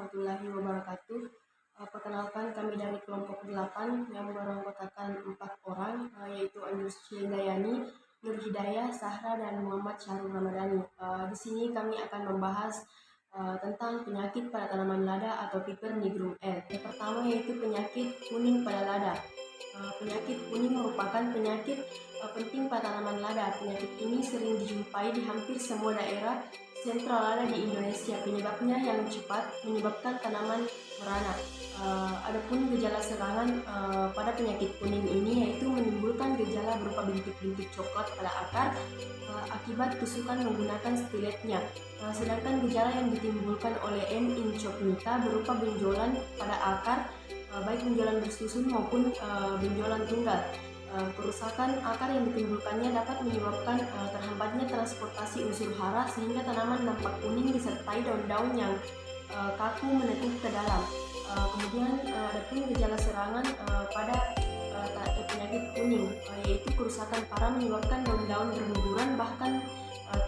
warahmatullahi wabarakatuh. Perkenalkan, kami dari kelompok 8 yang beranggotakan 4 orang, yaitu Andrus Cindayani, Nur Hidayah, Sahra, dan Muhammad Syahrul Ramadhani. Di sini kami akan membahas tentang penyakit pada tanaman lada atau Piper nigrum L. Yang pertama yaitu penyakit kuning pada lada. Penyakit kuning merupakan penyakit penting pada tanaman lada. Penyakit ini sering dijumpai di hampir semua daerah sentral lada di Indonesia. Penyebabnya yang cepat menyebabkan tanaman merana. Adapun gejala serangan pada penyakit kuning ini yaitu menimbulkan gejala berupa bintik-bintik coklat pada akar akibat tusukan menggunakan stiletnya. Sedangkan gejala yang ditimbulkan oleh M. incogniта berupa benjolan pada akar, baik benjolan bersusun maupun benjolan tunggal. Kerusakan akar yang ditimbulkannya dapat menyebabkan terhambatnya transportasi unsur hara sehingga tanaman nampak kuning disertai daun-daun yang kaku menekuk ke dalam. Kemudian ada pun gejala serangan pada penyakit kuning, yaitu kerusakan parah menyebabkan daun-daun berguguran, bahkan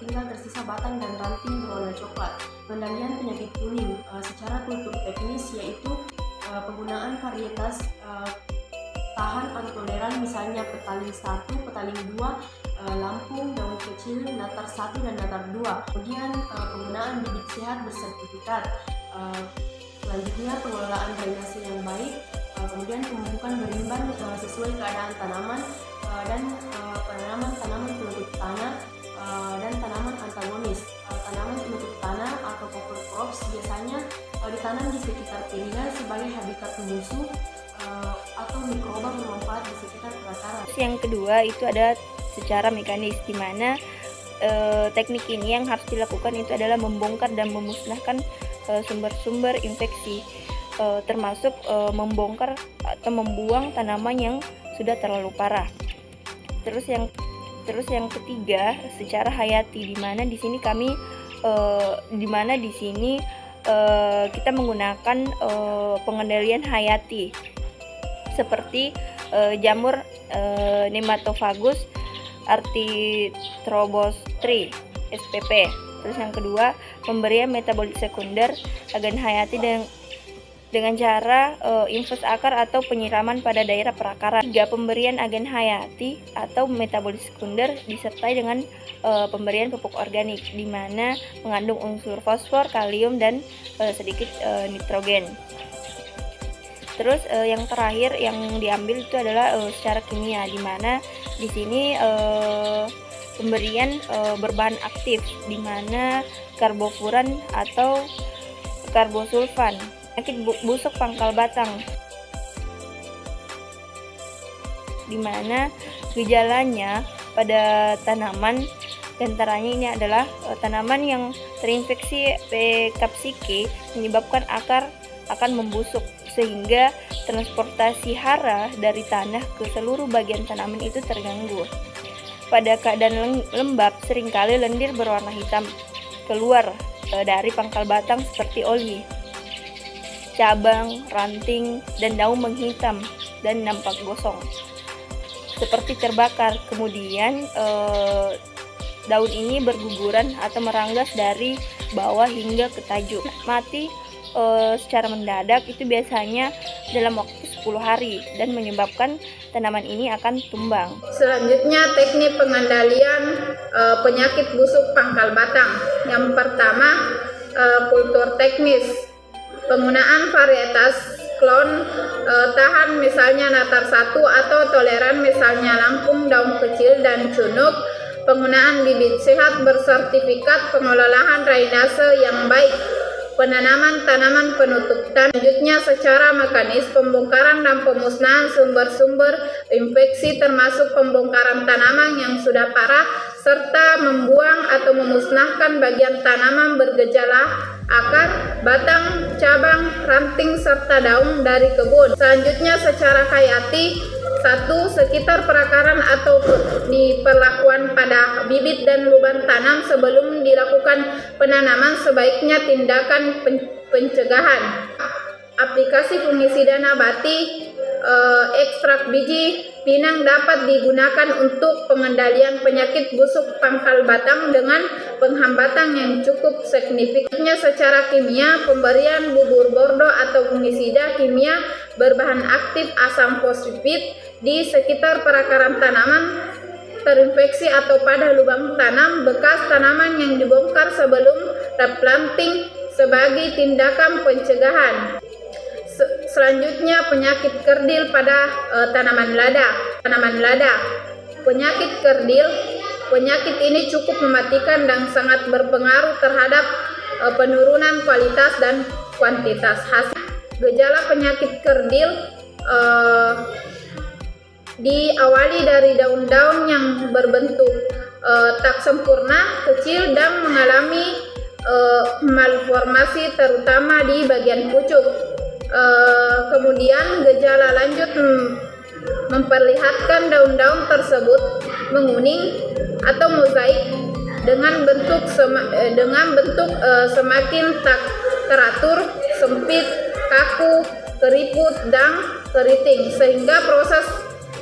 tinggal tersisa batang dan ranting berwarna coklat. Pengendalian penyakit kuning secara kultur teknis yaitu penggunaan varietas tahan atau toleran, misalnya petaling 1, petaling 2, Lampung, daun kecil, natar 1 dan natar 2. Kemudian penggunaan bibit sehat bersertifikat. Selanjutnya pengelolaan drainase yang baik, kemudian pemupukan berimban sesuai keadaan tanaman, dan penanaman tanaman penutup tanah dan tanaman antagonis. Tanaman penutup tanah atau cover crops biasanya ditanam di sekitar pilihan sebagai habitat musuh atau mikroba bermanfaat di sekitar perakaran. Yang kedua itu ada secara mekanis, di mana teknik ini yang harus dilakukan itu adalah membongkar dan memusnahkan sumber-sumber infeksi, termasuk membongkar atau membuang tanaman yang sudah terlalu parah. Terus yang ketiga secara hayati, di mana di sini kita menggunakan pengendalian hayati seperti jamur Nematophagous Arthrobostri SPP. Terus yang kedua, pemberian metabolit sekunder agen hayati dengan cara infus akar atau penyiraman pada daerah perakaran. 3. Pemberian agen hayati atau metabolit sekunder disertai dengan pemberian pupuk organik, di mana mengandung unsur fosfor, kalium, dan sedikit nitrogen. Terus yang terakhir yang diambil itu adalah secara kimia, di mana di sini pemberian berbahan aktif, di mana karbofuran atau karbosulfan. Penyakit busuk pangkal batang, di mana gejalanya pada tanaman diantaranya ini adalah tanaman yang terinfeksi P. capsicum menyebabkan akar akan membusuk sehingga transportasi hara dari tanah ke seluruh bagian tanaman itu terganggu. Pada keadaan lembab, seringkali lendir berwarna hitam keluar dari pangkal batang seperti oli. Cabang, ranting, dan daun menghitam dan nampak gosong seperti terbakar. Kemudian daun ini berguguran atau meranggas dari bawah hingga ke tajuk. Mati secara mendadak itu biasanya dalam waktu 10 hari dan menyebabkan tanaman ini akan tumbang. Selanjutnya teknik pengendalian penyakit busuk pangkal batang. Yang pertama, kultur teknis. Penggunaan varietas klon tahan misalnya natar 1 atau toleran misalnya Lampung, daun kecil, dan cunuk. Penggunaan bibit sehat bersertifikat, pengelolaan drainase yang baik, penanaman tanaman penutup tanah. Selanjutnya secara mekanis, pembongkaran dan pemusnahan sumber-sumber infeksi termasuk pembongkaran tanaman yang sudah parah serta membuang atau memusnahkan bagian tanaman bergejala akar, batang, cabang, ranting, serta daun dari kebun. Selanjutnya secara hayati, 1. Sekitar perakaran atau di perlakuan pada bibit dan lubang tanam sebelum dilakukan penanaman sebaiknya tindakan pencegahan. Aplikasi fungisida nabati, ekstrak biji, Pinang dapat digunakan untuk pengendalian penyakit busuk pangkal batang dengan penghambatan yang cukup signifikan. Secara kimia, pemberian bubur bordo atau fungisida kimia berbahan aktif asam fosfit di sekitar perakaran tanaman terinfeksi atau pada lubang tanam bekas tanaman yang dibongkar sebelum replanting sebagai tindakan pencegahan. Selanjutnya, penyakit kerdil pada tanaman lada. Penyakit kerdil, penyakit ini cukup mematikan dan sangat berpengaruh terhadap penurunan kualitas dan kuantitas hasil. Gejala penyakit kerdil diawali dari daun-daun yang berbentuk tak sempurna, kecil, dan mengalami malformasi terutama di bagian pucuk. Kemudian gejala lanjut memperlihatkan daun-daun tersebut menguning atau mozaik dengan bentuk semakin tak teratur, sempit, kaku, keriput, dan keriting, sehingga proses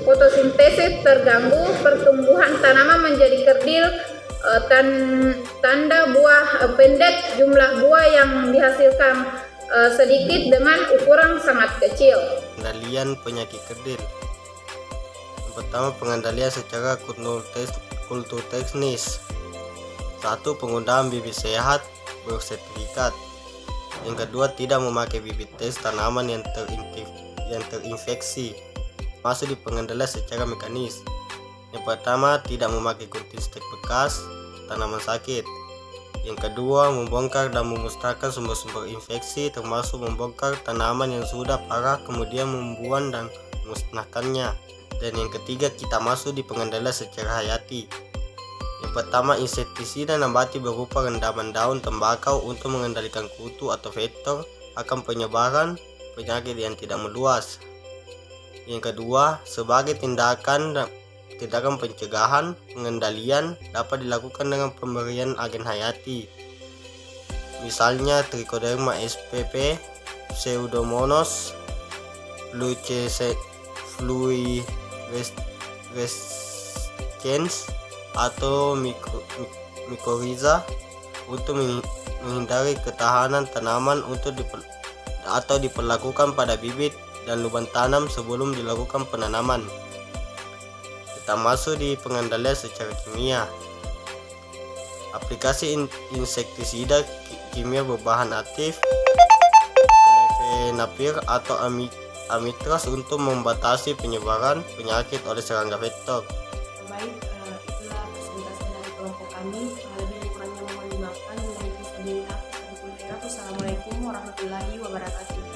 fotosintesis terganggu, pertumbuhan tanaman menjadi kerdil, tanda buah pendek, jumlah buah yang dihasilkan sedikit dengan ukuran sangat kecil. Pengendalian penyakit kerdil. Yang pertama, pengendalian secara kultur teknis. 1. Penggunaan bibit sehat bersertifikat. Yang kedua, tidak memakai bibit tes tanaman yang terinfeksi. Masuk di pengendalian secara mekanis. Yang pertama, tidak memakai gunting stek bekas tanaman sakit. Yang kedua, membongkar dan memusnahkan sumber-sumber infeksi, termasuk membongkar tanaman yang sudah parah kemudian membuang dan memusnahkannya. Dan yang ketiga, kita masuk di pengendalian secara hayati. Yang pertama, insektisida nabati berupa rendaman daun tembakau untuk mengendalikan kutu atau vektor akan penyebaran penyakit yang tidak meluas. Yang kedua, sebagai tindakan pencegahan, pengendalian dapat dilakukan dengan pemberian agen hayati, misalnya Trichoderma spp, Pseudomonas fluorescens atau Mycorrhiza untuk menghindari ketahanan tanaman atau diperlakukan pada bibit dan lubang tanam sebelum dilakukan penanaman. Kita masuk di pengendalian secara kimia. Aplikasi insektisida kimia berbahan aktif Clefenapir atau amitraz untuk membatasi penyebaran penyakit oleh serangga vektor. Baik, itulah presentasi dari kelompok kami. Lebih dan kurangnya mohon dimaafkan. Assalamualaikum warahmatullahi wabarakatuh.